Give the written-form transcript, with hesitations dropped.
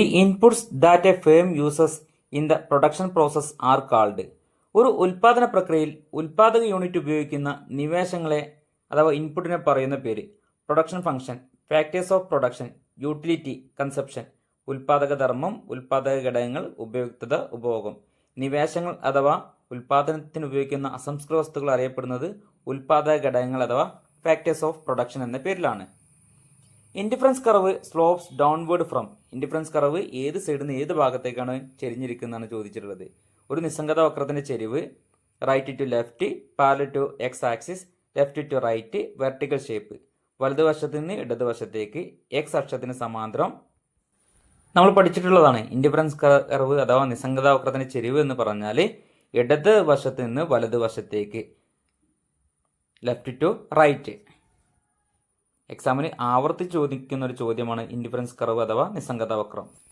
The inputs that a firm uses in the production process are called. ഒരു ഉൽപാദന പ്രക്രിയയിൽ ഉൽപാദക unit ഉപയോഗിക്കുന്ന നിവേശങ്ങളെ അഥവാ ഇൻപുട്ടിനെ പറയുന്ന പേര് production function, factors of production, utility, consumption, ഉൽപാദക ധർമ്മം, ഉൽപാദക ഘടകങ്ങൾ, ഉപയുക്തത, ഉപഭോഗം. നിവേശങ്ങൾ അഥവാ ഉൽപാദനത്തിന് ഉപയോഗിക്കുന്ന അസംസ്കൃത വസ്തുക്കൾ അറിയപ്പെടുന്നത് ഉൽപാദക ഘടകങ്ങൾ അഥവാ ഫാക്ടേഴ്സ് ഓഫ് പ്രൊഡക്ഷൻ എന്ന പേരിലാണ്. Indifference curve slopes downward from. Indifference curve ഏത് സൈഡിൽ നിന്ന് ഏത് ഭാഗത്തേക്കാണ് ചെരിഞ്ഞിരിക്കുന്നതാണ് ചോദിച്ചിട്ടുള്ളത്. ഒരു നിസ്സംഗത വക്രത്തിന്റെ ചെരിവ് right to left, parallel to X axis, left to right, vertical shape. വലതുവശത്ത് നിന്ന് ഇടതുവശത്തേക്ക്, എക്സ് അക്ഷത്തിന് സമാന്തരം. നമ്മൾ പഠിച്ചിട്ടുള്ളതാണ് ഇൻഡിഫറൻസ് കർവ് അഥവാ നിസ്സംഗത വക്രത്തിന്റെ ചെരിവ് എന്ന് പറഞ്ഞാൽ ഇടത് വശത്ത് നിന്ന് വലതുവശത്തേക്ക്, ലെഫ്റ്റ് ടു റൈറ്റ്. എക്സാമിന് ആവർത്തിച്ച് ചോദിക്കുന്ന ഒരു ചോദ്യമാണ് ഇൻഡിഫറൻസ് കർവ് അഥവാ നിസ്സംഗത വക്രം.